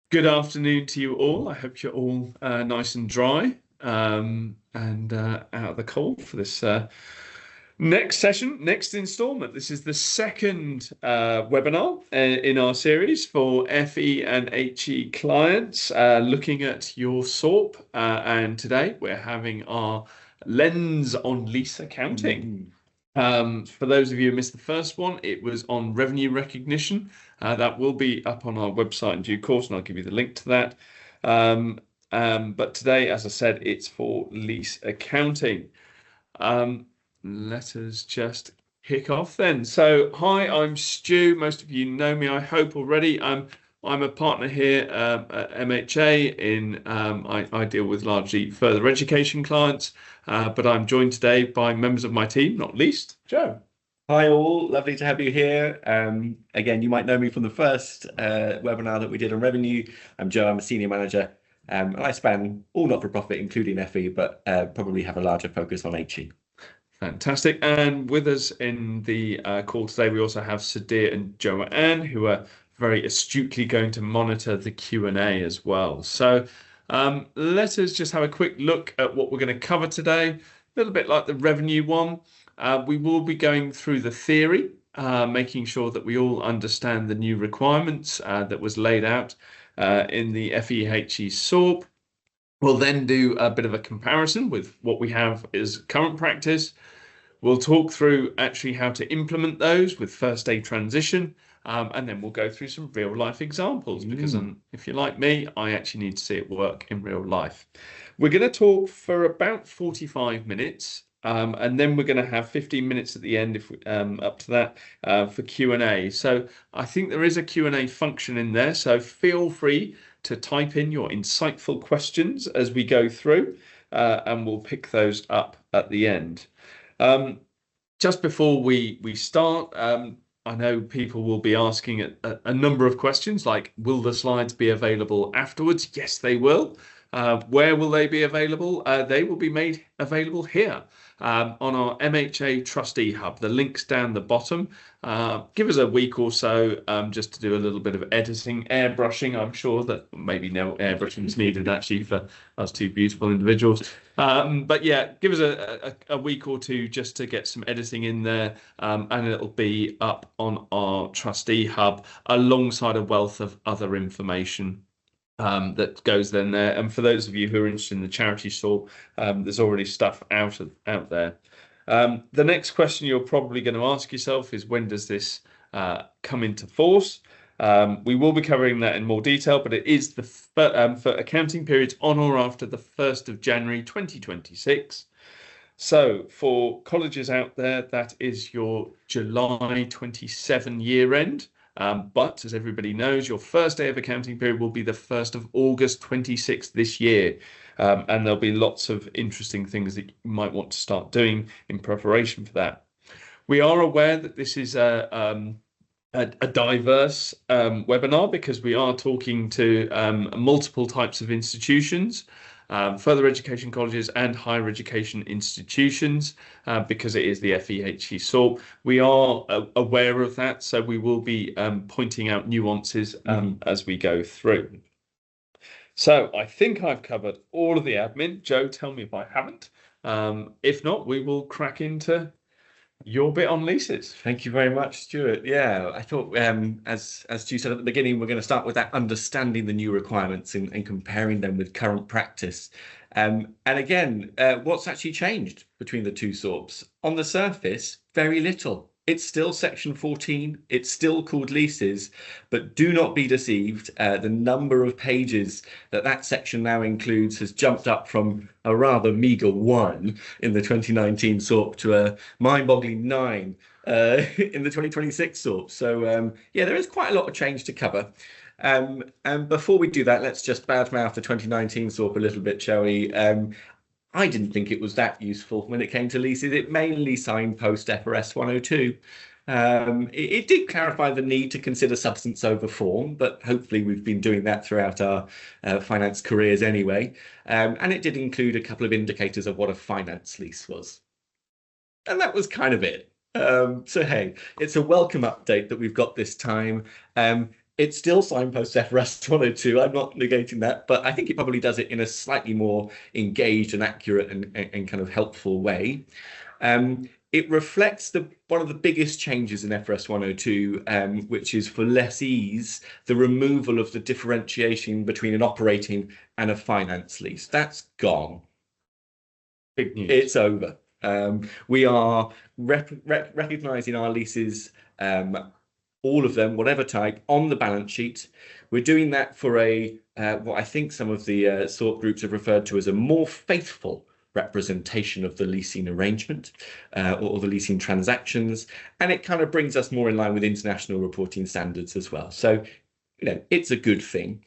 Good afternoon to you all. I hope you're all nice and dry and out of the cold for this next session, next installment. This is the second webinar in our series for FE and HE clients, looking at your SORP. And today we're having our lens on lease accounting. For those of you who missed the first one, it was on revenue recognition. That will be up on our website in due course, and I'll give you the link to that. But today, as I said, it's for lease accounting. Let us just kick off then. So, hi, I'm Stu. Most of you know me, I hope already. I'm a partner here at MHA. I deal with largely further education clients, but I'm joined today by members of my team, not least Joe. Hi all, lovely to have you here. Again, you might know me from the first webinar that we did on revenue. I'm Joe, I'm a senior manager, and I span all not-for-profit, including FE, but probably have a larger focus on HE. Fantastic. And with us in the call today, we also have Sadir and Joanne, who are very astutely going to monitor the Q&A as well. So let us just have a quick look at what we're going to cover today. A little bit like the revenue one. We will be going through the theory, making sure that we all understand the new requirements that was laid out in the FEHE SORP. We'll then do a bit of a comparison with what we have as current practice. We'll talk through actually how to implement those with first aid transition, and then we'll go through some real life examples because if you're like me, I actually need to see it work in real life. We're going to talk for about 45 minutes. And then we're going to have 15 minutes at the end, if up to that, for Q&A. So I think there is a Q&A function in there. So feel free to type in your insightful questions as we go through, and we'll pick those up at the end. Just before we start, I know people will be asking a number of questions like, will the slides be available afterwards? Yes, they will. Where will they be available? They will be made available here on our MHA Trustee Hub. The link's down the bottom. Give us a week or so just to do a little bit of editing, airbrushing. I'm sure that maybe no airbrushing is needed actually for us two beautiful individuals. But yeah, give us a week or two just to get some editing in there, and it'll be up on our Trustee Hub alongside a wealth of other information that goes then there. And for those of you who are interested in the charity SORP, there's already stuff out there. The next question you're probably going to ask yourself is, when does this come into force? We will be covering that in more detail, but it is for accounting periods on or after the 1st of January 2026. So for colleges out there, that is your July 27 year end. But as everybody knows, your first day of accounting period will be the 1st of August 26 this year. And there'll be lots of interesting things that you might want to start doing in preparation for that. We are aware that this is a diverse webinar because we are talking to multiple types of institutions. Further education colleges and higher education institutions, because it is the FEHE SORP. We are aware of that, so we will be pointing out nuances as we go through. So I think I've covered all of the admin. Joe, tell me if I haven't. If not, we will crack into your bit on leases. Thank you very much, Stuart. Yeah, I thought, as Stu said at the beginning, we're going to start with that understanding the new requirements and comparing them with current practice. And again, what's actually changed between the two SORPs? On the surface, very little. It's still section 14. It's still called leases, but do not be deceived. The number of pages that section now includes has jumped up from a rather meager 1 in the 2019 SORP to a mind-boggling 9 in the 2026 SORP. So yeah, there is quite a lot of change to cover. And before we do that, let's just badmouth the 2019 SORP a little bit, shall we? I didn't think it was that useful when it came to leases. It mainly signpost FRS 102. It did clarify the need to consider substance over form, but hopefully we've been doing that throughout our finance careers anyway. And it did include a couple of indicators of what a finance lease was. And that was kind of it. So hey, it's a welcome update that we've got this time. It still signposts FRS 102. I'm not negating that, but I think it probably does it in a slightly more engaged and accurate and kind of helpful way. It reflects one of the biggest changes in FRS 102, which is for lessees, the removal of the differentiation between an operating and a finance lease. That's gone. Big news. It's over. We are recognizing our leases, all of them, whatever type, on the balance sheet. We're doing that for what I think some of the SORP groups have referred to as a more faithful representation of the leasing arrangement or the leasing transactions, and it kind of brings us more in line with international reporting standards as well. So, it's a good thing.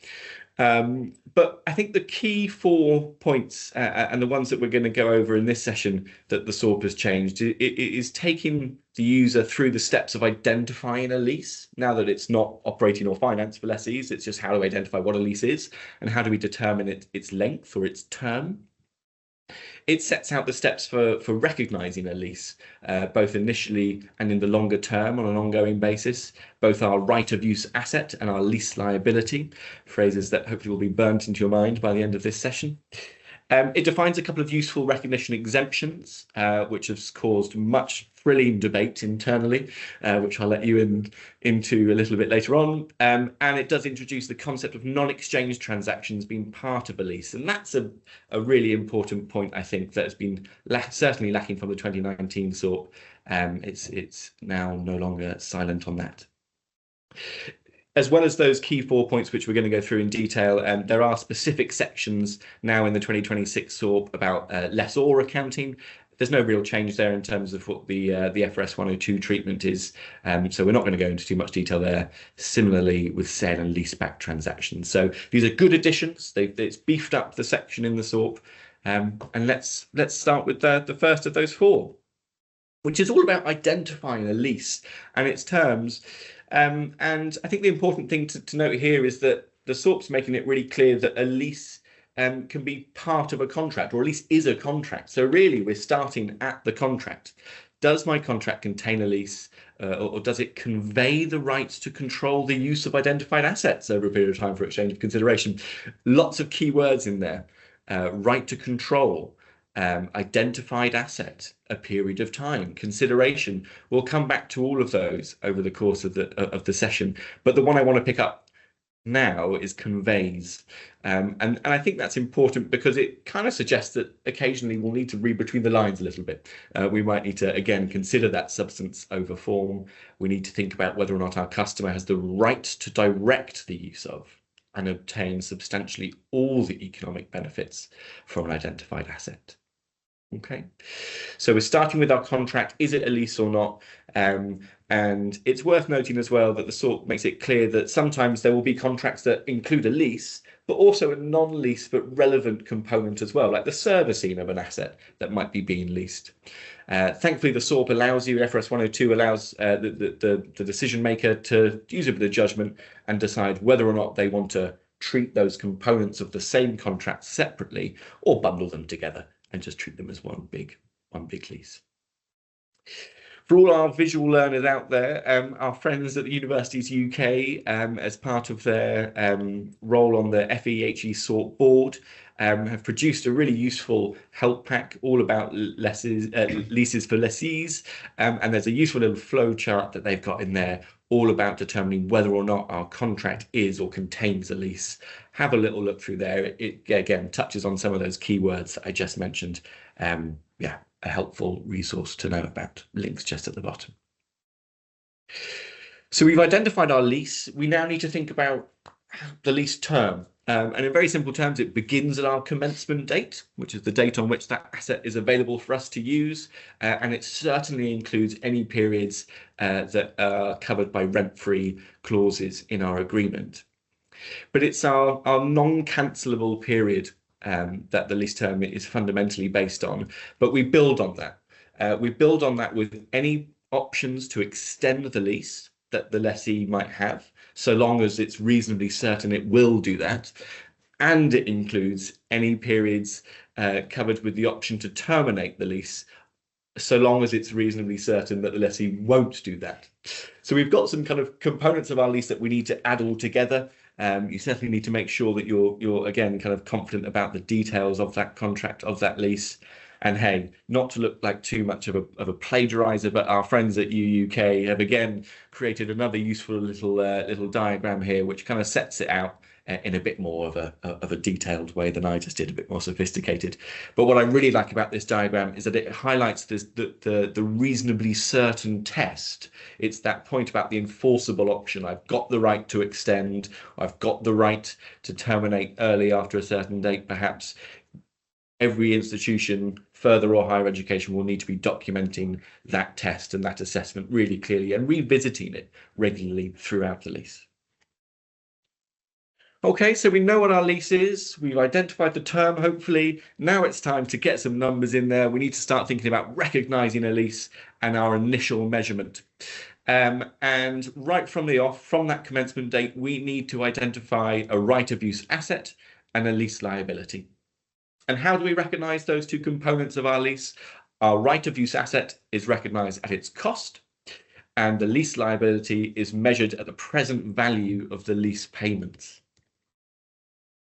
But I think the key 4 points, and the ones that we're going to go over in this session that the SORP has changed, it is taking the user through the steps of identifying a lease. Now that it's not operating or finance for lessees, it's just how to identify what a lease is and how do we determine its length or its term. It sets out the steps for recognizing a lease, both initially and in the longer term on an ongoing basis, both our right of use asset and our lease liability, phrases that hopefully will be burnt into your mind by the end of this session. It defines a couple of useful recognition exemptions, which has caused much thrilling debate internally, which I'll let you into a little bit later on. And it does introduce the concept of non-exchange transactions being part of a lease. And that's a really important point, I think, that has been certainly lacking from the 2019 SORP. It's now no longer silent on that. As well as those key 4 points, which we're going to go through in detail, there are specific sections now in the 2026 SORP about lessor accounting. There's no real change there in terms of what the FRS 102 treatment is, so we're not going to go into too much detail there. Similarly with sale and leaseback transactions. So these are good additions. It's beefed up the section in the SORP, and let's start with the first of those 4, which is all about identifying a lease and its terms. And I think the important thing to note here is that the SORP's making it really clear that a lease can be part of a contract, or a lease is a contract. So really, we're starting at the contract. Does my contract contain a lease, or does it convey the rights to control the use of identified assets over a period of time for exchange of consideration? Lots of key words in there. Right to control, identified asset, a period of time, consideration. We'll come back to all of those over the course of the session, but the one I want to pick up now is conveys, and I think that's important because it kind of suggests that occasionally we'll need to read between the lines a little bit. We might need to again consider that substance over form. We need to think about whether or not our customer has the right to direct the use of and obtain substantially all the economic benefits from an identified asset. Okay, so we're starting with our contract. Is it a lease or not? And it's worth noting as well that the SORP makes it clear that sometimes there will be contracts that include a lease, but also a non-lease but relevant component as well, like the servicing of an asset that might be being leased. Thankfully, the SORP allows you, FRS 102 allows the decision maker to use a bit of judgment and decide whether or not they want to treat those components of the same contract separately or bundle them together and just treat them as one big lease. For all our visual learners out there, our friends at the Universities UK, as part of their role on the FEHE SORP board, have produced a really useful help pack all about leases for lessees, and there's a useful little flow chart that they've got in there all about determining whether or not our contract is or contains a lease. Have a little look through there. It again touches on some of those keywords that I just mentioned. Yeah, a helpful resource to know about. Links just at the bottom. So we've identified our lease. We now need to think about the lease term. And in very simple terms, it begins at our commencement date, which is the date on which that asset is available for us to use. And it certainly includes any periods that are covered by rent-free clauses in our agreement. But it's our non-cancelable period that the lease term is fundamentally based on. But we build on that. We build on that with any options to extend the lease that the lessee might have, so long as it's reasonably certain it will do that. And it includes any periods covered with the option to terminate the lease so long as it's reasonably certain that the lessee won't do that. So we've got some kind of components of our lease that we need to add all together. You certainly need to make sure that you're again kind of confident about the details of that contract, of that lease. And hey, not to look like too much of a plagiarizer, but our friends at UUK have again created another useful little diagram here, which kind of sets it out in a bit more of a detailed way than I just did, a bit more sophisticated. But what I really like about this diagram is that it highlights the reasonably certain test. It's that point about the enforceable option. I've got the right to extend. I've got the right to terminate early after a certain date, perhaps. Every institution, further or higher education, will need to be documenting that test and that assessment really clearly and revisiting it regularly throughout the lease. Okay, so we know what our lease is. We've identified the term, hopefully. Now it's time to get some numbers in there. We need to start thinking about recognizing a lease and our initial measurement. And right from that commencement date, we need to identify a right of use asset and a lease liability. And how do we recognize those two components of our lease? Our right of use asset is recognized at its cost, and the lease liability is measured at the present value of the lease payments.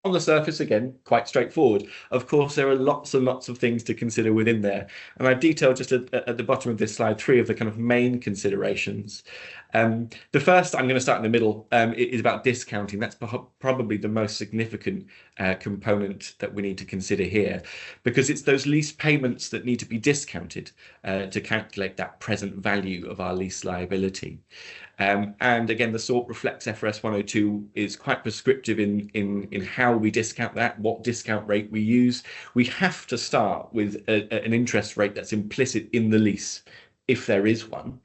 On the surface, again, quite straightforward. Of course, there are lots and lots of things to consider within there. And I've detailed just at the bottom of this slide 3 of the kind of main considerations. The first, I'm going to start in the middle, is about discounting. That's probably the most significant component that we need to consider here, because it's those lease payments that need to be discounted to calculate that present value of our lease liability. And again, the SORP reflects FRS 102 is quite prescriptive in how we discount that, what discount rate we use. We have to start with an interest rate that's implicit in the lease, if there is one.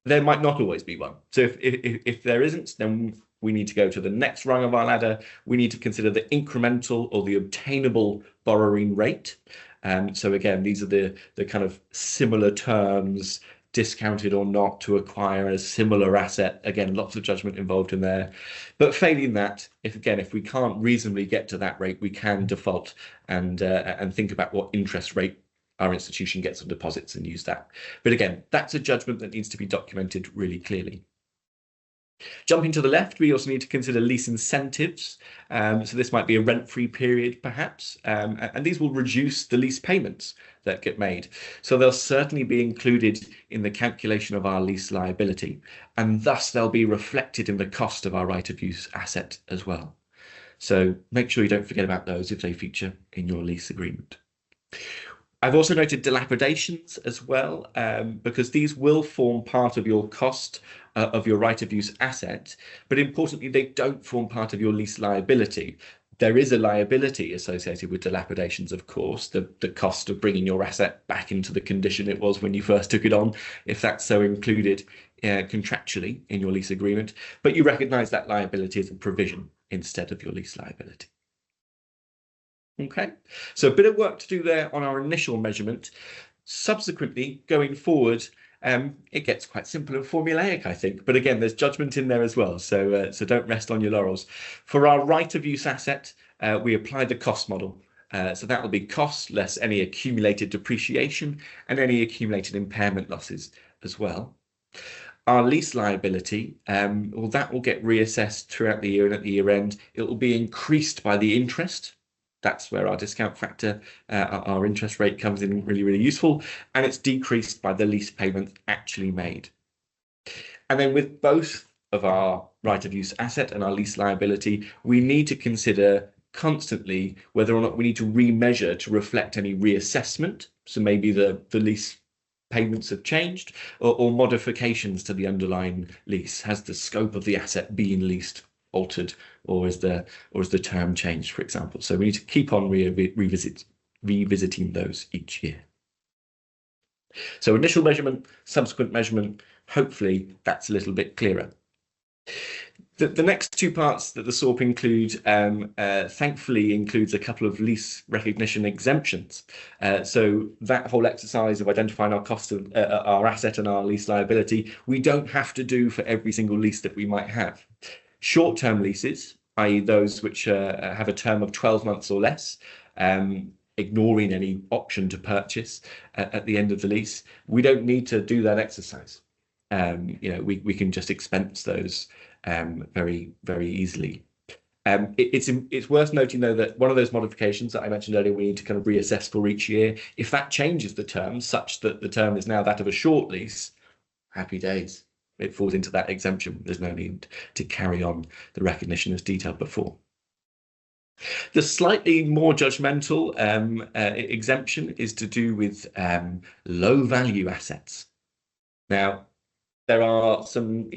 There might not always be one. So if there isn't, then we need to go to the next rung of our ladder. We need to consider the incremental or the obtainable borrowing rate. So again, these are the kind of similar terms, discounted or not, to acquire a similar asset. Again, lots of judgment involved in there. But failing that, if we can't reasonably get to that rate, we can default and think about what interest rate our institution gets on deposits and use that. But again, that's a judgment that needs to be documented really clearly. Jumping to the left, we also need to consider lease incentives. So this might be a rent-free period, perhaps, and these will reduce the lease payments that get made. So they'll certainly be included in the calculation of our lease liability, and thus they'll be reflected in the cost of our right of use asset as well. So make sure you don't forget about those if they feature in your lease agreement. I've also noted dilapidations as well, because these will form part of your cost of your right of use asset, but importantly, they don't form part of your lease liability. There is a liability associated with dilapidations, of course, the cost of bringing your asset back into the condition it was when you first took it on, if that's so included contractually in your lease agreement, but you recognize that liability as a provision instead of your lease liability. Okay, so a bit of work to do there on our initial measurement. Subsequently, going forward, it gets quite simple and formulaic, I think. But again, there's judgment in there as well, so don't rest on your laurels. For our right of use asset, we apply the cost model. So that will be cost less any accumulated depreciation and any accumulated impairment losses as well. Our lease liability, well, that will get reassessed throughout the year, and at the year end, it will be increased by the interest. That's where our discount factor, our interest rate comes in really, really useful. And it's decreased by the lease payment actually made. And then with both of our right of use asset and our lease liability, we need to consider constantly whether or not we need to remeasure to reflect any reassessment. So maybe the lease payments have changed, or modifications to the underlying lease. Has the scope of the asset being leased altered, or is the term changed, for example? So we need to keep on revisiting those each year. So initial measurement, subsequent measurement, hopefully that's a little bit clearer. The next two parts that the SORP include, thankfully, includes a couple of lease recognition exemptions. So that whole exercise of identifying our cost of our asset and our lease liability, we don't have to do for every single lease that we might have. Short-term leases, i.e. those which have a term of 12 months or less, ignoring any option to purchase at the end of the lease, we don't need to do that exercise. We can just expense those very, very easily. It's worth noting, though, that one of those modifications that I mentioned earlier, we need to kind of reassess for each year. If that changes the term such that the term is now that of a short lease, happy days. It falls into that exemption. There's no need to carry on the recognition as detailed before. The slightly more judgmental exemption is to do with low value assets. Now, there are some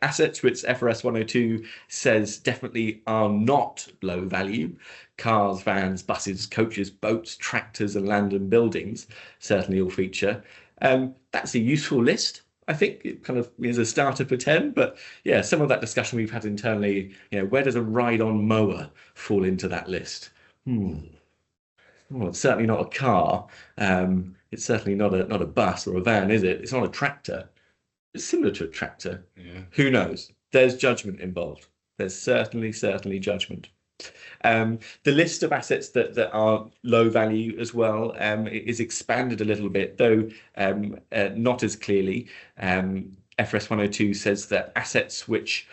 assets which FRS 102 says definitely are not low value. Cars, vans, buses, coaches, boats, tractors, and land and buildings certainly all feature. That's a useful list. I think it kind of is a starter for 10, but yeah, some of that discussion we've had internally, where does a ride-on mower fall into that list? Well, it's certainly not a car. It's certainly not a bus or a van, is it? It's not a tractor. It's similar to a tractor. Yeah. Who knows? There's judgment involved. There's certainly judgment. The list of assets that are low value as well is expanded a little bit, though not as clearly. FRS 102 says that assets which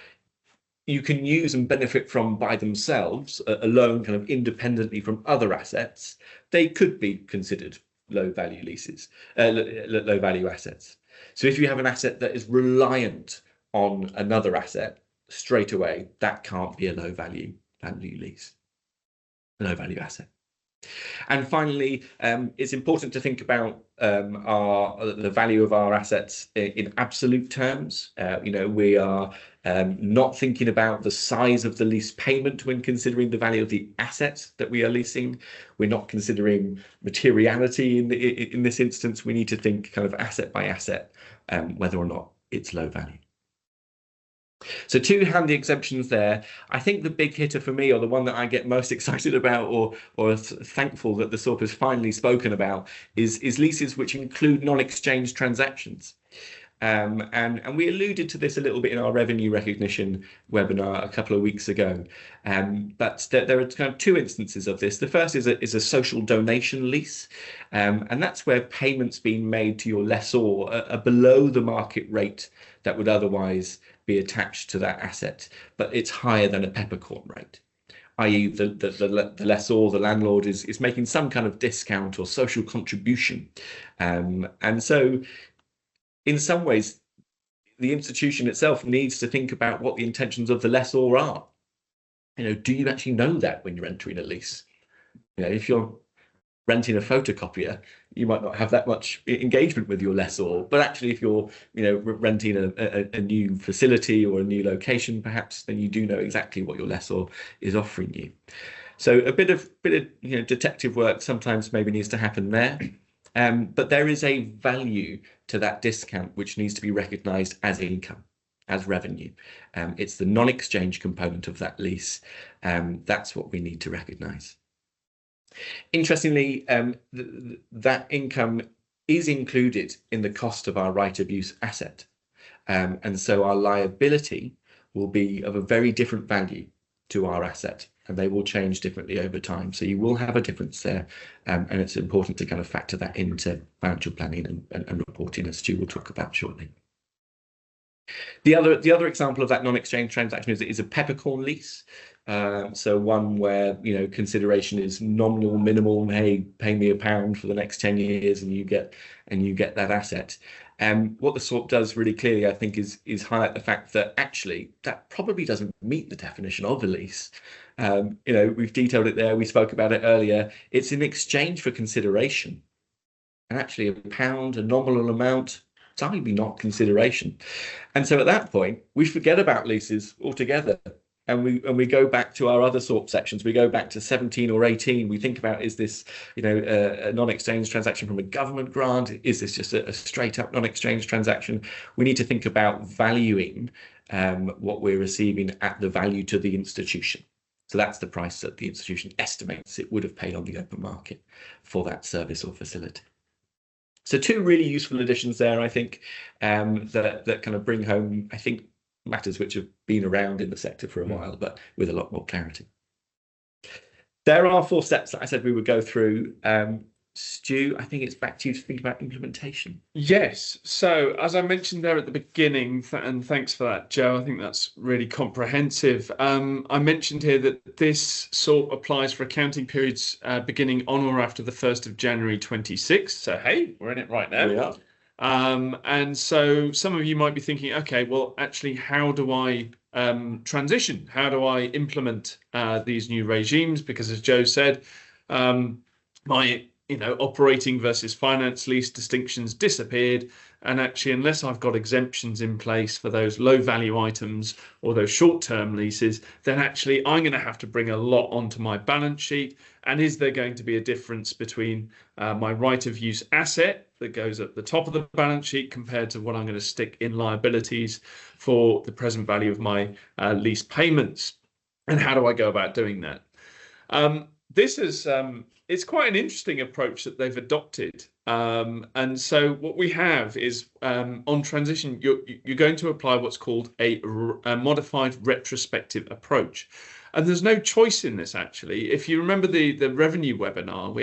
you can use and benefit from by themselves, alone, kind of independently from other assets, they could be considered low value leases, low value assets. So if you have an asset that is reliant on another asset straight away, that can't be a low value lease, a low value asset. And finally, it's important to think about the value of our assets in absolute terms. We are not thinking about the size of the lease payment when considering the value of the assets that we are leasing. We're not considering materiality in this instance. We need to think kind of asset by asset, whether or not it's low value. So 2 handy exemptions there. I think the big hitter for me, or the one that I get most excited about, or thankful that the SORP has finally spoken about, is leases which include non-exchange transactions. And we alluded to this a little bit in our revenue recognition webinar a couple of weeks ago. But there are kind of 2 instances of this. The first is a social donation lease, and that's where payments being made to your lessor are below the market rate that would otherwise be attached to that asset, but it's higher than a peppercorn rate, i.e. the lessor, the landlord, is making some kind of discount or social contribution. And so in some ways, the institution itself needs to think about what the intentions of the lessor are. Do you actually know that when you're entering a lease? If you're renting a photocopier, you might not have that much engagement with your lessor, but actually if you're renting a new facility or a new location perhaps, then you do know exactly what your lessor is offering you. So a bit of detective work sometimes maybe needs to happen there. But there is a value to that discount which needs to be recognized as income, as revenue. It's the non-exchange component of that lease. That's what we need to recognize. Interestingly, that income is included in the cost of our right of use asset. And so our liability will be of a very different value to our asset, and they will change differently over time. So you will have a difference there, and it's important to kind of factor that into financial planning and reporting, as Stu will talk about shortly. The other example of that non-exchange transaction is a peppercorn lease. So one where consideration is nominal, minimal. Hey, pay me £1 for the next 10 years, and you get that asset. What the SORP does really clearly, I think, is highlight the fact that actually that probably doesn't meet the definition of a lease. We've detailed it there. We spoke about it earlier. It's in exchange for consideration, and actually £1, a nominal amount, it's arguably not consideration. And so at that point, we forget about leases altogether. And we go back to our other SORP sections. We go back to 17 or 18. We think about, is this, a non-exchange transaction from a government grant? Is this just a straight up non-exchange transaction? We need to think about valuing what we're receiving at the value to the institution. So that's the price that the institution estimates it would have paid on the open market for that service or facility. So 2 really useful additions there, I think, that kind of bring home, I think, matters which have been around in the sector for a while, but with a lot more clarity. There are 4 steps that I said we would go through. Stu, I think it's back to you to think about implementation. Yes. So as I mentioned there at the beginning, and thanks for that, Joe, I think that's really comprehensive. I mentioned here that this SORP applies for accounting periods beginning on or after the 1st of January 26. So, hey, we're in it right now. We are. And so some of you might be thinking, okay, well, actually, how do I transition? How do I implement these new regimes? Because as Joe said, my operating versus finance lease distinctions disappeared. And actually, unless I've got exemptions in place for those low value items or those short-term leases, then actually I'm going to have to bring a lot onto my balance sheet. And is there going to be a difference between my right of use asset that goes at the top of the balance sheet compared to what I'm going to stick in liabilities for the present value of my lease payments? And how do I go about doing that? This is it's quite an interesting approach that they've adopted. And so what we have is on transition, you're going to apply what's called a modified retrospective approach. And there's no choice in this, actually. If you remember the revenue webinar,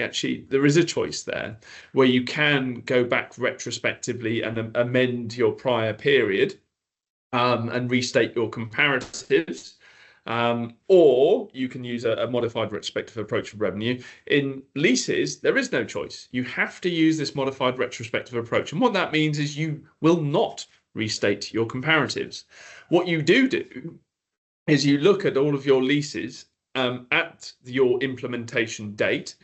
there is a choice there where you can go back retrospectively and amend your prior period and restate your comparatives. Or you can use a modified retrospective approach for revenue. In leases, there is no choice. You have to use this modified retrospective approach. And what that means is you will not restate your comparatives. What you do is you look at all of your leases at your implementation date,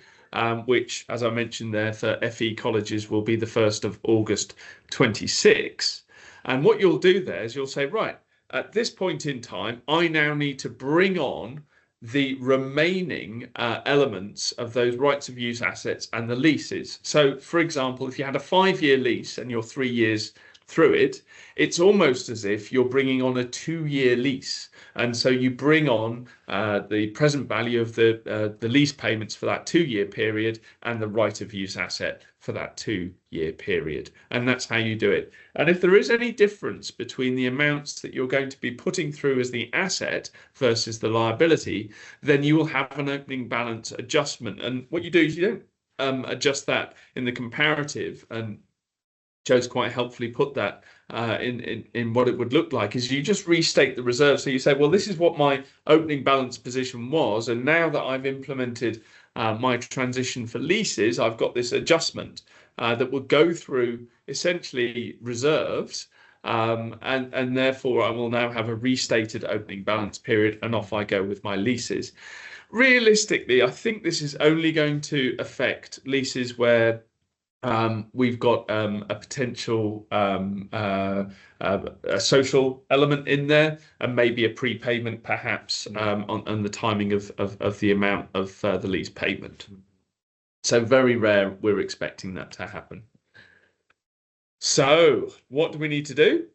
which, as I mentioned there, for FE colleges will be the 1st of August 26. And what you'll do there is you'll say, right, at this point in time, I now need to bring on the remaining elements of those rights of use assets and the leases. So, for example, if you had a 5-year lease and you're 3 years through it, it's almost as if you're bringing on a 2-year lease. And so you bring on the present value of the lease payments for that 2-year period and the right of use asset for that 2-year period. And that's how you do it. And if there is any difference between the amounts that you're going to be putting through as the asset versus the liability, then you will have an opening balance adjustment. And what you do is you don't adjust that in the comparative, and Joe's quite helpfully put that in what it would look like, is you just restate the reserve. So you say, well, this is what my opening balance position was, and now that I've implemented my transition for leases, I've got this adjustment that will go through essentially reserves, and therefore I will now have a restated opening balance period, and off I go with my leases. Realistically, I think this is only going to affect leases where we've got a potential a social element in there, and maybe a prepayment perhaps on the timing of the amount of the lease payment. So very rare we're expecting that to happen. So what do we need to do?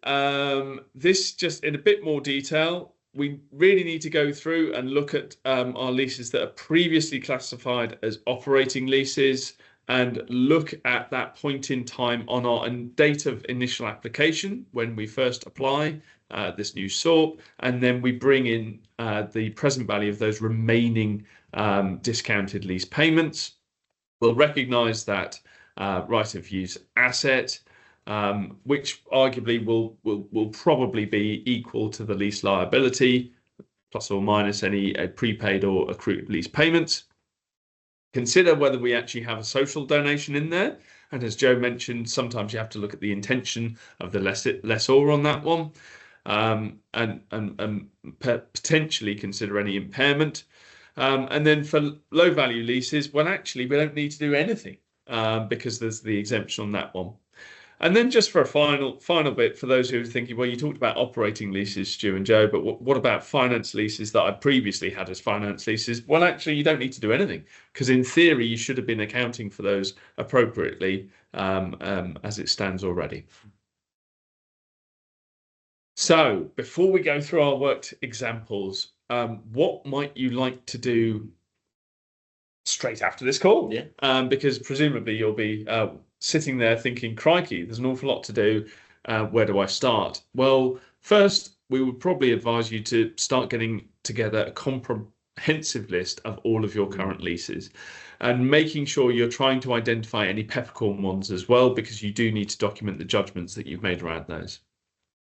This just in a bit more detail. We really need to go through and look at our leases that are previously classified as operating leases, and look at that point in time on our date of initial application when we first apply this new SORP, and then we bring in the present value of those remaining discounted lease payments. We'll recognise that right of use asset, which arguably will probably be equal to the lease liability, plus or minus any prepaid or accrued lease payments. Consider whether we actually have a social donation in there. And as Joe mentioned, sometimes you have to look at the intention of the lessor on that one, and potentially consider any impairment. And then for low value leases, well, actually, we don't need to do anything because there's the exemption on that one. And then just for a final bit, for those who are thinking, well, you talked about operating leases, Stu and Joe, but what about finance leases that I previously had as finance leases? Well, actually, you don't need to do anything, because in theory, you should have been accounting for those appropriately as it stands already. So before we go through our worked examples, what might you like to do straight after this call? Yeah. Because presumably you'll be sitting there thinking, crikey, there's an awful lot to do. Where do I start? Well, first, we would probably advise you to start getting together a comprehensive list of all of your current leases, and making sure you're trying to identify any peppercorn ones as well, because you do need to document the judgments that you've made around those.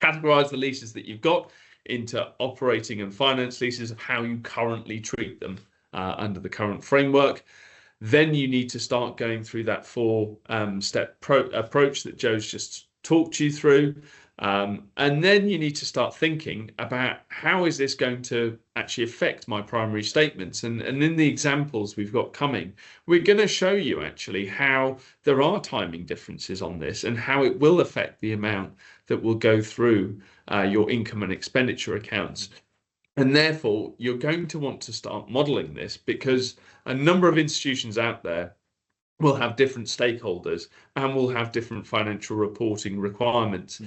Categorize the leases that you've got into operating and finance leases of how you currently treat them under the current framework. Then you need to start going through that four-step approach that Joe's just talked you through. And then you need to start thinking about how is this going to actually affect my primary statements. And in the examples we've got coming, we're going to show you actually how there are timing differences on this and how it will affect the amount that will go through your income and expenditure accounts. And therefore, you're going to want to start modeling this, because a number of institutions out there will have different stakeholders and will have different financial reporting requirements.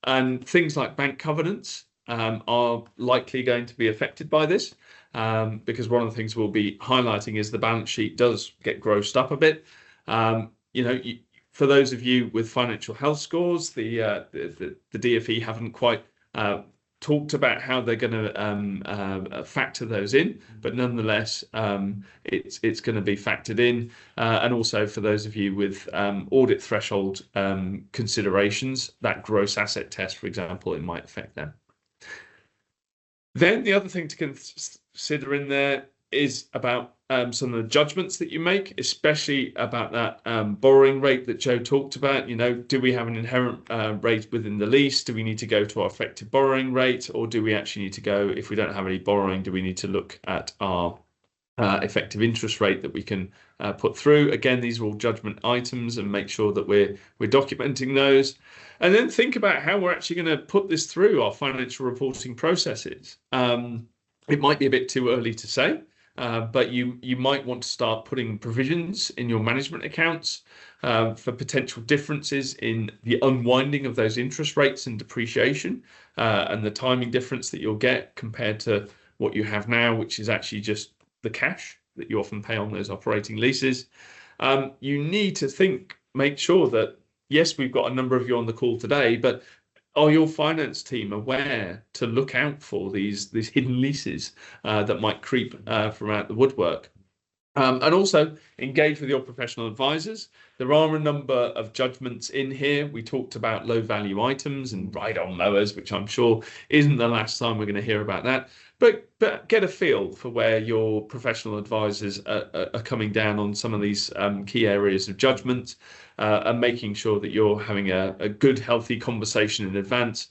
And things like bank covenants are likely going to be affected by this, because one of the things we'll be highlighting is the balance sheet does get grossed up a bit. For those of you with financial health scores, the DfE haven't quite talked about how they're going to factor those in, but nonetheless, it's going to be factored in. And also for those of you with audit threshold considerations, that gross asset test, for example, it might affect them. Then the other thing to consider in there is about some of the judgments that you make, especially about that borrowing rate that Joe talked about. Do we have an inherent rate within the lease? Do we need to go to our effective borrowing rate, or do we actually need to go, if we don't have any borrowing, do we need to look at our effective interest rate that we can put through? Again, these are all judgment items, and make sure that we're documenting those. And then think about how we're actually going to put this through our financial reporting processes. It might be a bit too early to say, but you might want to start putting provisions in your management accounts for potential differences in the unwinding of those interest rates and depreciation, and the timing difference that you'll get compared to what you have now, which is actually just the cash that you often pay on those operating leases. You need to make sure that, yes, we've got a number of you on the call today, but are your finance team aware to look out for these hidden leases that might creep from out the woodwork? And also engage with your professional advisors. There are a number of judgments in here. We talked about low value items and ride-on mowers, which I'm sure isn't the last time we're going to hear about that. But get a feel for where your professional advisors are coming down on some of these key areas of judgment, and making sure that you're having a good, healthy conversation in advance,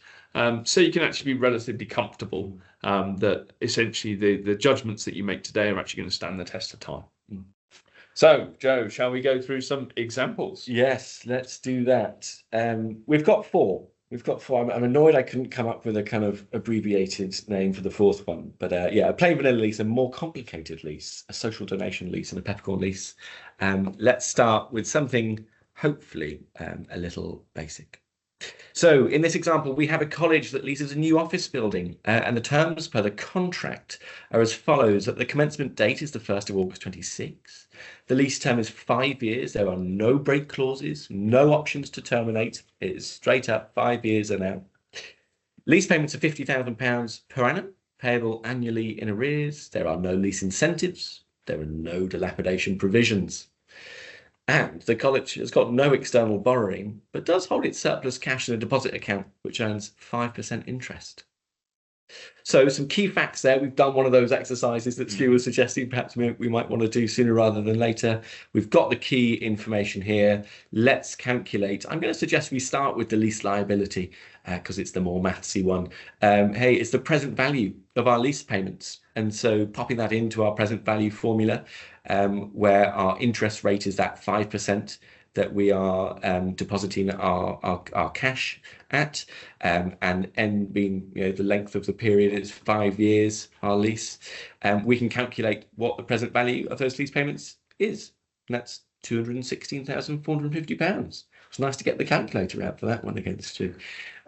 so you can actually be relatively comfortable that essentially the judgments that you make today are actually going to stand the test of time. So, Joe, shall we go through some examples? Yes, let's do that. We've got four. I'm annoyed I couldn't come up with a kind of abbreviated name for the fourth one. But a plain vanilla lease, a more complicated lease, a social donation lease, and a peppercorn lease. Let's start with something hopefully a little basic. So in this example, we have a college that leases a new office building, and the terms per the contract are as follows: that the commencement date is the 1st of August 26. The lease term is 5 years. There are no break clauses, no options to terminate. It is straight up 5 years and out. Lease payments are £50,000 per annum, payable annually in arrears. There are no lease incentives. There are no dilapidation provisions. And the college has got no external borrowing, but does hold its surplus cash in a deposit account, which earns 5% interest. So some key facts there. We've done one of those exercises that Stu was suggesting perhaps we might want to do sooner rather than later. We've got the key information here. Let's calculate. I'm going to suggest we start with the lease liability because it's the more mathsy one. Hey, it's the present value of our lease payments. And so popping that into our present value formula, where our interest rate is that 5% that we are depositing our cash at, and n being the length of the period is 5 years, our lease, we can calculate what the present value of those lease payments is, and that's £216,450. It's nice to get the calculator out for that one again, Stu.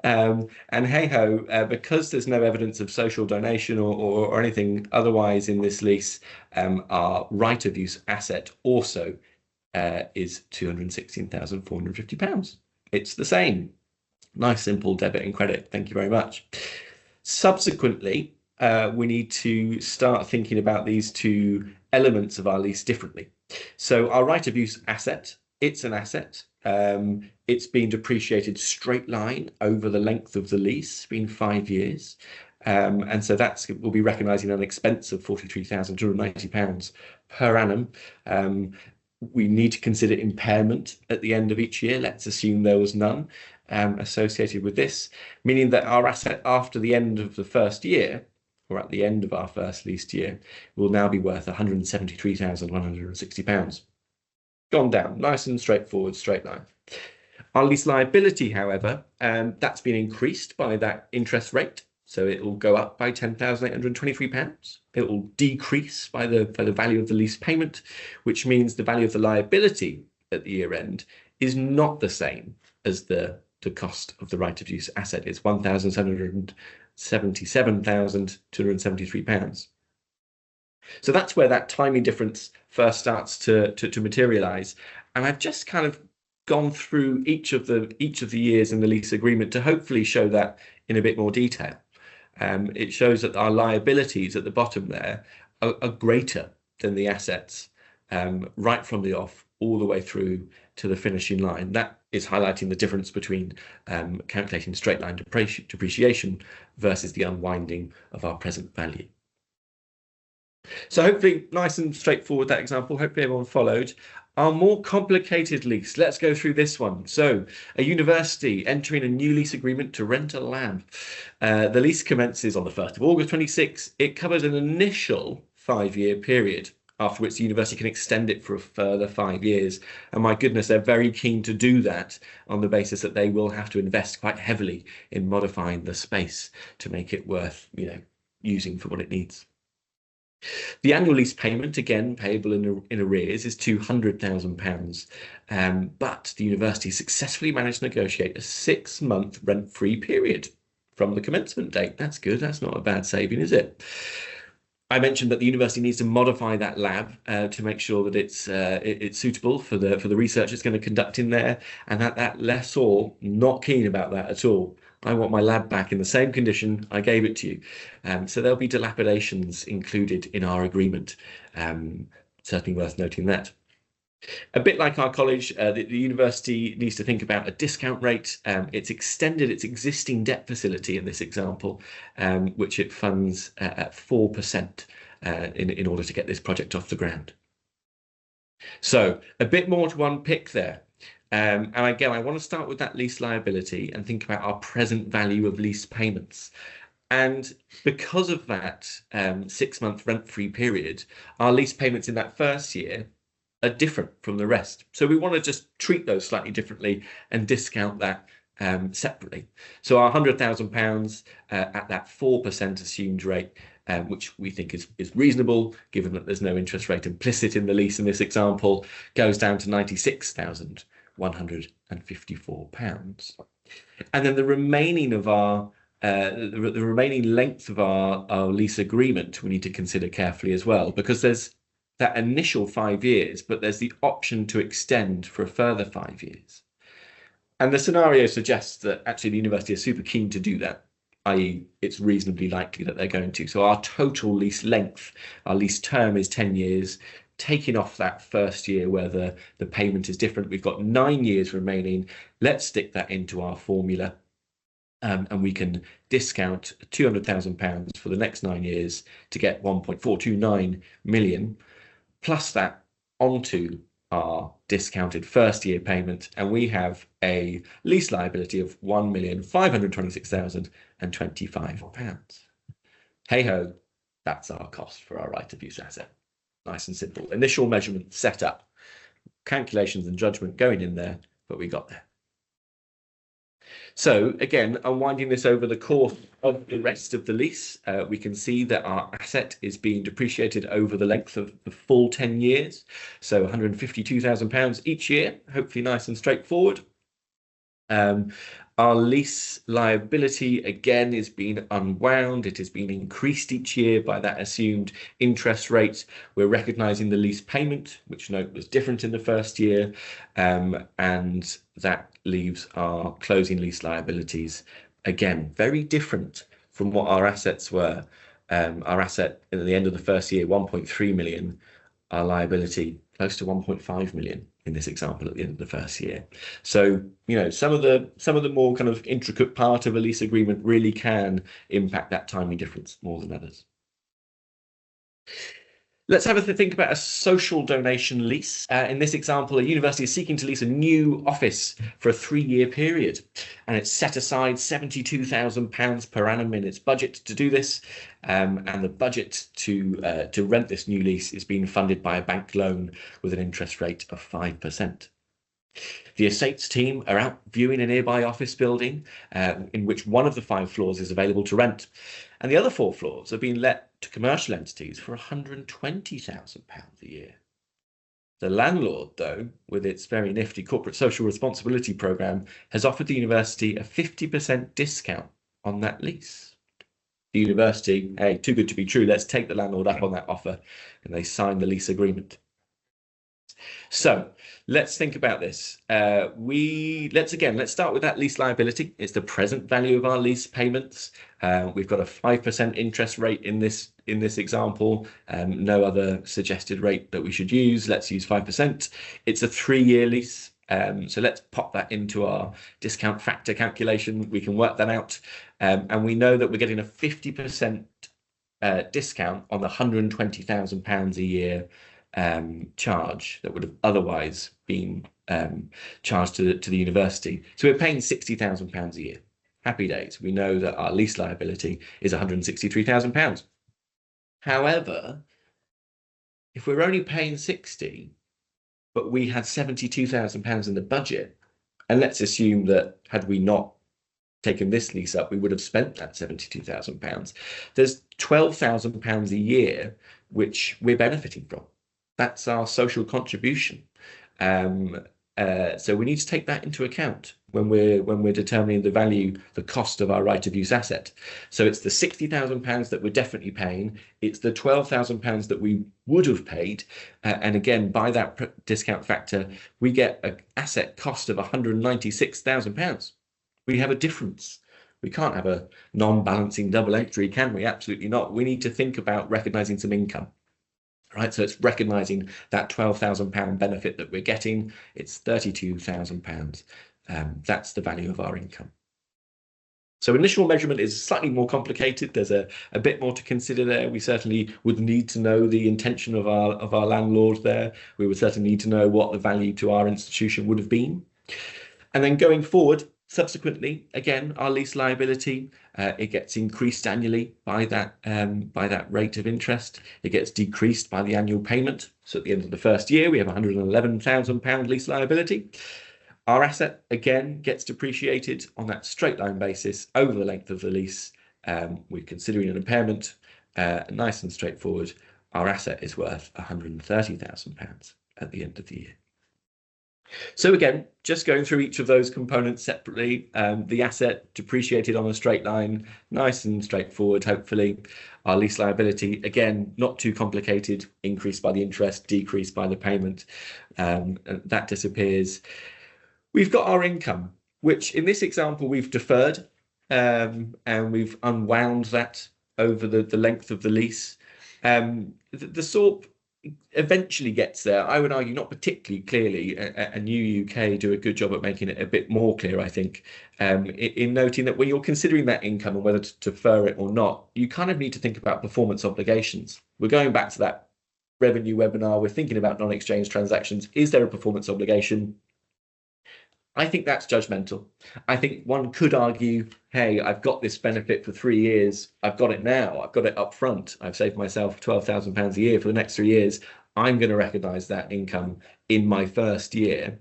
And hey-ho, because there's no evidence of social donation or anything otherwise in this lease, our right of use asset also is £216,450. It's the same. Nice, simple debit and credit. Thank you very much. Subsequently, we need to start thinking about these two elements of our lease differently. So our right of use asset, it's an asset. It's been depreciated straight line over the length of the lease, been 5 years. And so we'll be recognising an expense of £43,290 per annum. We need to consider impairment at the end of each year. Let's assume there was none associated with this, meaning that our asset after the end of the first year, or at the end of our first leased year, will now be worth £173,160. Gone down, nice and straightforward, straight line. Our lease liability, however, that's been increased by that interest rate. So it will go up by £10,823. It will decrease by the value of the lease payment, which means the value of the liability at the year end is not the same as the cost of the right of use asset. It's £1,777,273. So that's where that timing difference first starts to materialize. And I've just kind of gone through each of the years in the lease agreement to hopefully show that in a bit more detail. It shows that our liabilities at the bottom there are greater than the assets, right from the off all the way through to the finishing line. That is highlighting the difference between calculating straight line depreciation versus the unwinding of our present value. So hopefully nice and straightforward, that example. Hopefully everyone followed. Our more complicated lease, let's go through this one. So a university entering a new lease agreement to rent a lab. The lease commences on the 1st of August 26. It covers an initial 5-year period, after which the university can extend it for a further 5 years. And my goodness, they're very keen to do that on the basis that they will have to invest quite heavily in modifying the space to make it worth, using for what it needs. The annual lease payment, again payable in arrears, is £200,000. But the university successfully managed to negotiate a 6-month rent-free period from the commencement date. That's good. That's not a bad saving, is it? I mentioned that the university needs to modify that lab to make sure that it's suitable for the research it's going to conduct in there, and that lessor not keen about that at all. I want my lab back in the same condition I gave it to you. So there'll be dilapidations included in our agreement. Certainly worth noting that. A bit like our college, the university needs to think about a discount rate. It's extended its existing debt facility in this example, which it funds at 4% in order to get this project off the ground. So a bit more to unpick there. And again, I want to start with that lease liability and think about our present value of lease payments. And because of that 6-month rent-free period, our lease payments in that first year are different from the rest. So we want to just treat those slightly differently and discount that separately. So our £100,000 at that 4% assumed rate, which we think is reasonable, given that there's no interest rate implicit in the lease in this example, goes down to £96,154. And then the remaining of our the remaining length of our lease agreement we need to consider carefully as well, because there's that initial 5 years, but there's the option to extend for a further 5 years. And the scenario suggests that actually the university is super keen to do that, i.e. it's reasonably likely that they're going to. So our total lease length, our lease term is 10 years, taking off that first year where the payment is different. We've got 9 years remaining. Let's stick that into our formula. And we can discount £200,000 for the next 9 years to get 1.429 million, plus that onto our discounted first year payment. And we have a lease liability of £1,526,025. Hey ho, that's our cost for our right of use asset. Nice and simple. Initial measurement set up, calculations and judgment going in there, but we got there. So again, unwinding this over the course of the rest of the lease, we can see that our asset is being depreciated over the length of the full 10 years. So £152,000 each year, hopefully nice and straightforward. Our lease liability, again, is being unwound. It is being increased each year by that assumed interest rate. We're recognising the lease payment, which note was different in the first year, and that leaves our closing lease liabilities, again, very different from what our assets were Our asset at the end of the first year, 1.3 million. Our liability close to 1.5 million in this example at the end of the first year. So, some of the more kind of intricate part of a lease agreement really can impact that timing difference more than others. Let's have a think about a social donation lease. In this example, a university is seeking to lease a new office for a 3-year period, and it's set aside £72,000 per annum in its budget to do this. And the budget to rent this new lease is being funded by a bank loan with an interest rate of 5%. The estates team are out viewing a nearby office building in which one of the 5 floors is available to rent, and the other 4 floors are being let to commercial entities for £120,000 a year. The landlord, though, with its very nifty corporate social responsibility programme, has offered the university a 50% discount on that lease. The university, hey, too good to be true, let's take the landlord up on that offer, and they sign the lease agreement. So let's think about this. Let's start with that lease liability. It's the present value of our lease payments. We've got a 5% interest rate in this example. No other suggested rate that we should use. Let's use 5%. It's a 3-year lease. So let's pop that into our discount factor calculation. We can work that out. And we know that we're getting a 50% discount on the £120,000 a year charge that would have otherwise been charged to the university. So we're paying £60,000 a year. Happy days. We know that our lease liability is £163,000. However, if we're only paying 60, but we had £72,000 in the budget, and let's assume that had we not taken this lease up, we would have spent that £72,000. There's £12,000 a year which we're benefiting from. That's our social contribution. So we need to take that into account when we're determining the cost of our right of use asset. So it's the £60,000 that we're definitely paying. It's the £12,000 that we would have paid. And again, by that discount factor, we get an asset cost of £196,000. We have a difference. We can't have a non-balancing double entry, can we? Absolutely not. We need to think about recognizing some income. Right, so it's recognizing that £12,000 benefit that we're getting. It's £32,000. That's the value of our income. So initial measurement is slightly more complicated. There's a bit more to consider there. We certainly would need to know the intention of our landlord there. We would certainly need to know what the value to our institution would have been. And then going forward, subsequently, again, our lease liability, it gets increased annually by that rate of interest. It gets decreased by the annual payment. So at the end of the first year, we have £111,000 lease liability. Our asset, again, gets depreciated on that straight line basis over the length of the lease. We're considering an impairment, nice and straightforward. Our asset is worth £130,000 at the end of the year. So again, just going through each of those components separately, the asset depreciated on a straight line, nice and straightforward, hopefully. Our lease liability, again, not too complicated, increased by the interest, decreased by the payment, and that disappears. We've got our income, which in this example, we've deferred, and we've unwound that over the length of the lease. The SORP eventually gets there. I would argue not particularly clearly, and New UK do a good job at making it a bit more clear, I think, in noting that when you're considering that income and whether to defer it or not, you kind of need to think about performance obligations. We're going back to that revenue webinar. We're thinking about non-exchange transactions. Is there a performance obligation? I think that's judgmental. I think one could argue, hey, I've got this benefit for 3 years. I've got it now. I've got it up front. I've saved myself £12,000 a year for the next 3 years. I'm going to recognise that income in my first year.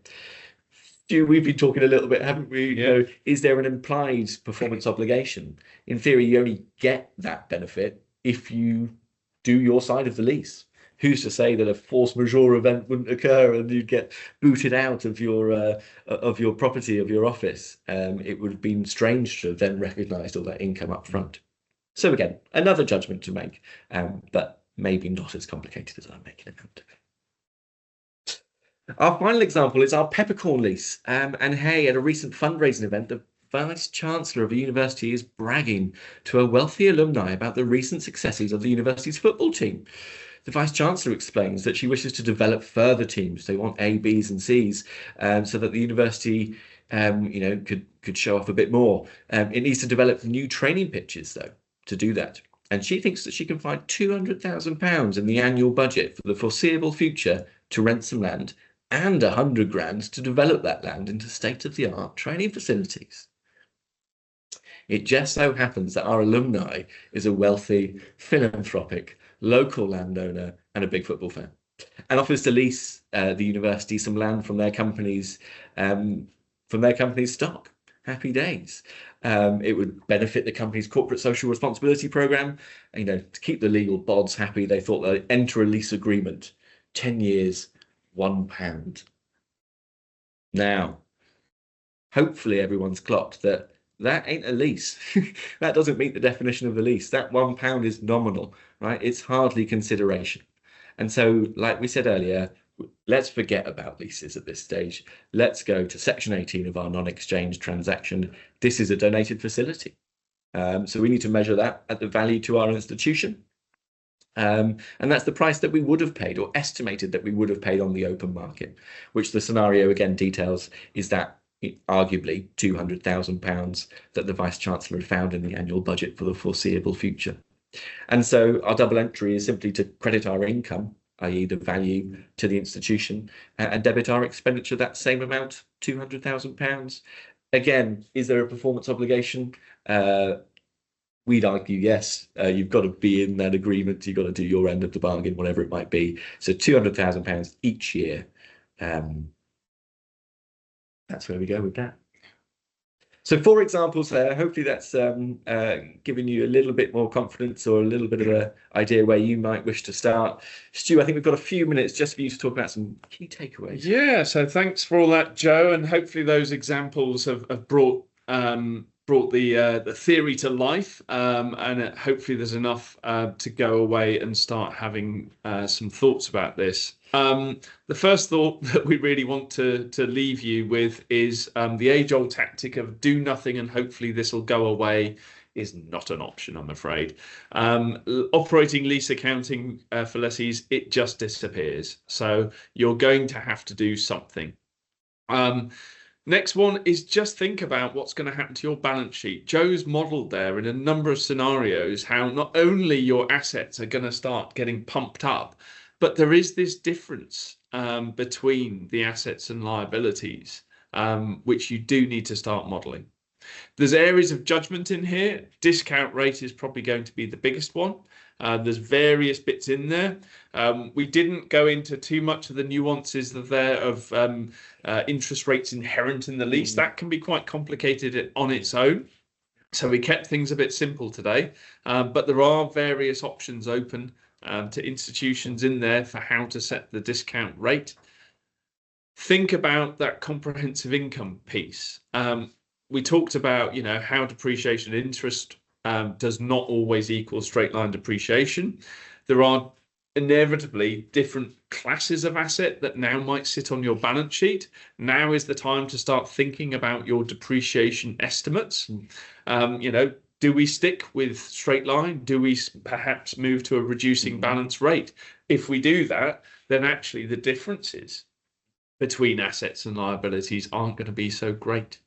Stu, we've been talking a little bit, haven't we? Yeah. Is there an implied performance obligation? In theory, you only get that benefit if you do your side of the lease. Who's to say that a force majeure event wouldn't occur and you'd get booted out of your property, of your office? It would have been strange to have then recognised all that income up front. So again, another judgment to make, but maybe not as complicated as I'm making it out. Our final example is our peppercorn lease. And hey, at a recent fundraising event, the vice chancellor of a university is bragging to a wealthy alumni about the recent successes of the university's football team. The vice chancellor explains that she wishes to develop further teams. They want A, Bs, and Cs, so that the university, could show off a bit more. It needs to develop new training pitches, though, to do that. And she thinks that she can find £200,000 in the annual budget for the foreseeable future to rent some land, and 100 grand to develop that land into state-of-the-art training facilities. It just so happens that our alumni is a wealthy, philanthropic, local landowner and a big football fan, and offers to lease the university some land from their company's stock. Happy days. It would benefit the company's corporate social responsibility program. To keep the legal bods happy, they thought they'd enter a lease agreement, 10 years, £1. Now, hopefully everyone's clocked that ain't a lease. That doesn't meet the definition of the lease. That £1 is nominal, right? It's hardly consideration. And so, like we said earlier, let's forget about leases at this stage. Let's go to section 18 of our non-exchange transaction. This is a donated facility. So we need to measure that at the value to our institution. And that's the price that we would have paid, or estimated that we would have paid on the open market, which the scenario again details is that arguably £200,000 that the Vice Chancellor had found in the annual budget for the foreseeable future. And so our double entry is simply to credit our income, i.e. the value to the institution, and debit our expenditure that same amount, £200,000. Again, is there a performance obligation? We'd argue yes. You've got to be in that agreement. You've got to do your end of the bargain, whatever it might be. So £200,000 each year. That's where we go with that. So 4 examples there. Hopefully that's given you a little bit more confidence or a little bit of an idea where you might wish to start. Stu, I think we've got a few minutes just for you to talk about some key takeaways. Yeah, so thanks for all that, Joe, and hopefully those examples have brought the theory to life, and hopefully there's enough to go away and start having some thoughts about this. The first thought that we really want to leave you with is the age-old tactic of do nothing and hopefully this will go away is not an option, I'm afraid. Operating lease accounting for lessees, it just disappears. So you're going to have to do something. Next one is just think about what's going to happen to your balance sheet. Joe's modeled there in a number of scenarios how not only your assets are going to start getting pumped up, but there is this difference between the assets and liabilities, which you do need to start modeling. There's areas of judgment in here. Discount rate is probably going to be the biggest one. There's various bits in there. We didn't go into too much of the nuances of interest rates inherent in the lease. That can be quite complicated on its own. So we kept things a bit simple today, but there are various options open to institutions in there for how to set the discount rate. Think about that comprehensive income piece. We talked about, how depreciation and interest does not always equal straight line depreciation. There are inevitably different classes of asset that now might sit on your balance sheet. Now is the time to start thinking about your depreciation estimates. Do we stick with straight line? Do we perhaps move to a reducing balance rate? If we do that, then actually the differences between assets and liabilities aren't going to be so great.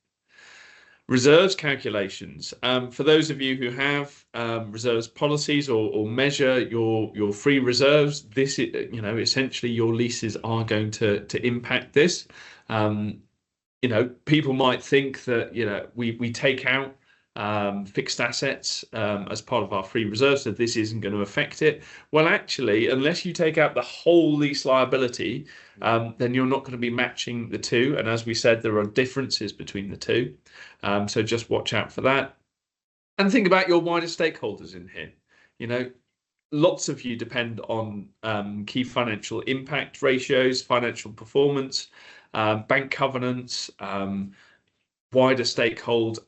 Reserves calculations. For those of you who have reserves policies or measure your free reserves, this is, essentially your leases are going to impact this. People might think that, we take out fixed assets as part of our free reserve, so this isn't going to affect it. Well, actually, unless you take out the whole lease liability, then you're not going to be matching the two. And as we said, there are differences between the two. So just watch out for that. And think about your wider stakeholders in here. Lots of you depend on key financial impact ratios, financial performance, bank covenants, wider stakeholders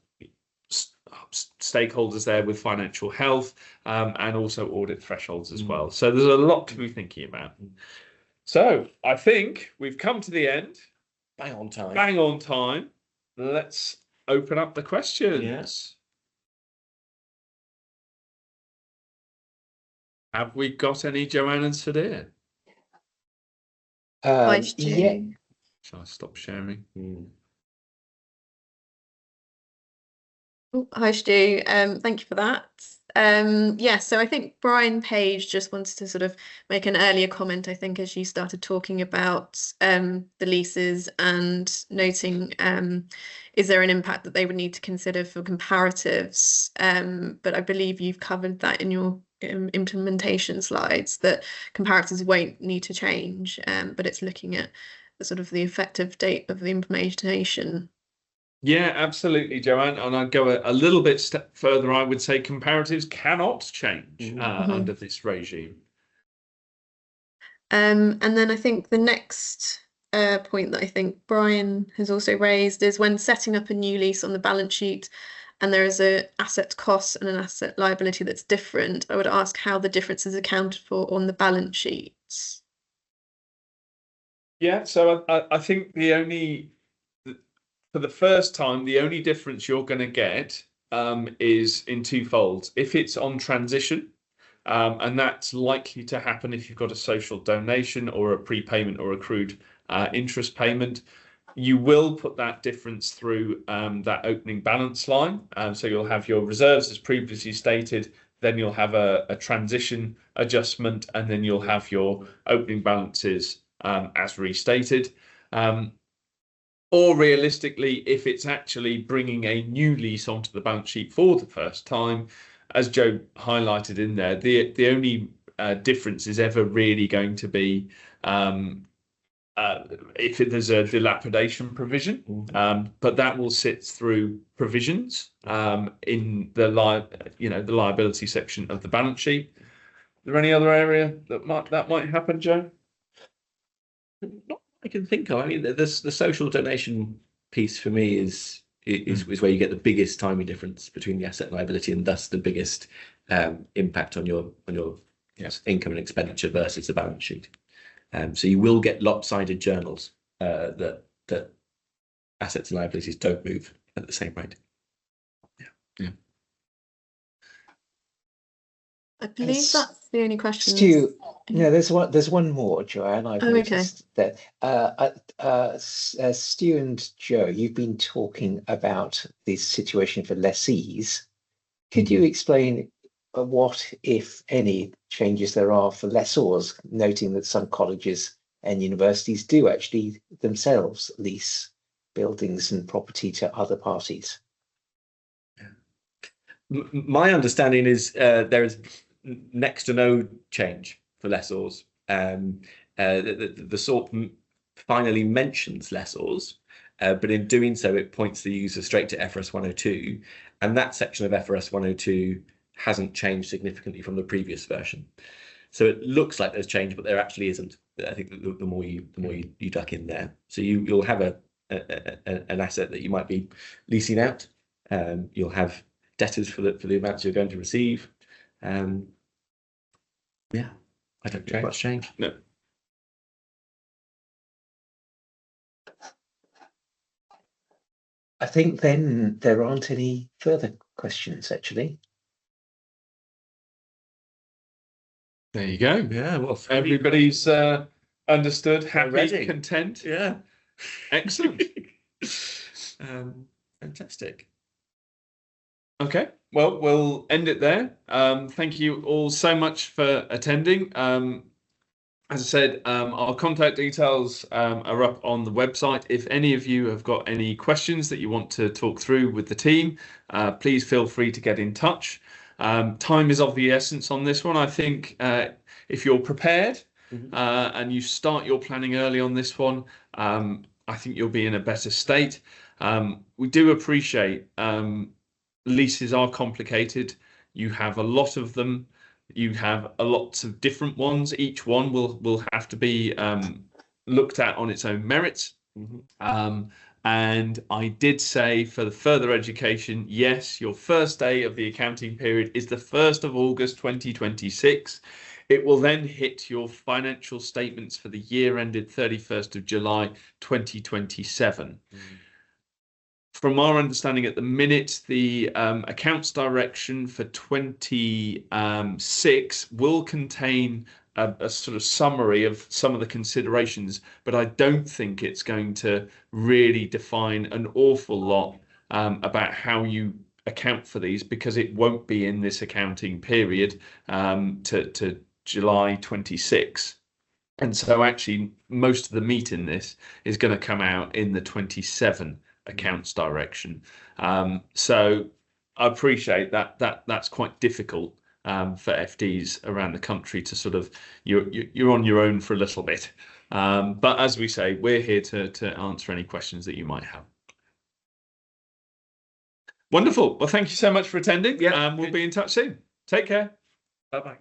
there with financial health, and also audit thresholds as well. So there's a lot to be thinking about. So I think we've come to the end. Bang on time. Bang on time. Let's open up the questions. Have we got any, Joanne and Sadir? Yeah. Shall I stop sharing? Oh, hi, Stu. Thank you for that. Yeah, so I think Brian Page just wanted to sort of make an earlier comment, I think, as you started talking about the leases and noting is there an impact that they would need to consider for comparatives? But I believe you've covered that in your implementation slides, that comparatives won't need to change, but it's looking at the sort of the effective date of the implementation. Yeah, absolutely, Joanne. And I'd go a little bit step further. I would say comparatives cannot change under this regime. And then I think the next point that I think Brian has also raised is when setting up a new lease on the balance sheet and there is an asset cost and an asset liability that's different, I would ask how the difference is accounted for on the balance sheets. Yeah, so I think for the first time, the only difference you're going to get is in twofold. If it's on transition, and that's likely to happen if you've got a social donation or a prepayment or accrued interest payment, you will put that difference through that opening balance line. So you'll have your reserves as previously stated, then you'll have a transition adjustment, and then you'll have your opening balances as restated. Or realistically, if it's actually bringing a new lease onto the balance sheet for the first time, as Joe highlighted in there, the only difference is ever really going to be if there's a dilapidation provision, but that will sit through provisions in the liability section of the balance sheet. Is there any other area that might happen, Joe? Not I can think of. I mean, the social donation piece for me is where you get the biggest timing difference between the asset and liability, and thus the biggest impact on your income and expenditure versus the balance sheet. So you will get lopsided journals that assets and liabilities don't move at the same rate. Yeah. I believe that's the only question. Stu, no, there's one more, Joanne. I've noticed that Stu and Joe, you've been talking about the situation for lessees. Could you explain what, if any, changes there are for lessors, noting that some colleges and universities do actually themselves lease buildings and property to other parties? My understanding is there is next to no change for lessors. The SORP finally mentions lessors, but in doing so, it points the user straight to FRS 102, and that section of FRS 102 hasn't changed significantly from the previous version. So it looks like there's change, but there actually isn't. I think the more you duck in there, so you'll have an asset that you might be leasing out. You'll have debtors for the amounts you're going to receive. Yeah, I don't think much change. No. I think then there aren't any further questions, actually. There you go. Yeah, well, everybody's understood, happy, ready. Content. Yeah, excellent. Fantastic. Okay, well, we'll end it there. Thank you all so much for attending. As I said, our contact details are up on the website. If any of you have got any questions that you want to talk through with the team, please feel free to get in touch. Time is of the essence on this one. I think if you're prepared and you start your planning early on this one, I think you'll be in a better state. We do appreciate leases are complicated. You have a lot of them. You have a lots of different ones. Each one will have to be looked at on its own merits. And I did say for the further education, yes, your first day of the accounting period is the 1st of August 2026. It will then hit your financial statements for the year ended 31st of July 2027. from our understanding at the minute, the accounts direction for 26 will contain a sort of summary of some of the considerations, but I don't think it's going to really define an awful lot about how you account for these, because it won't be in this accounting period to July 26. And so actually most of the meat in this is going to come out in the 27 accounts direction. So I appreciate that's quite difficult for FDs around the country to sort of, you're on your own for a little bit. But as we say, we're here to answer any questions that you might have. Wonderful. Well, thank you so much for attending. Yeah. We'll be in touch soon. Take care. Bye-bye.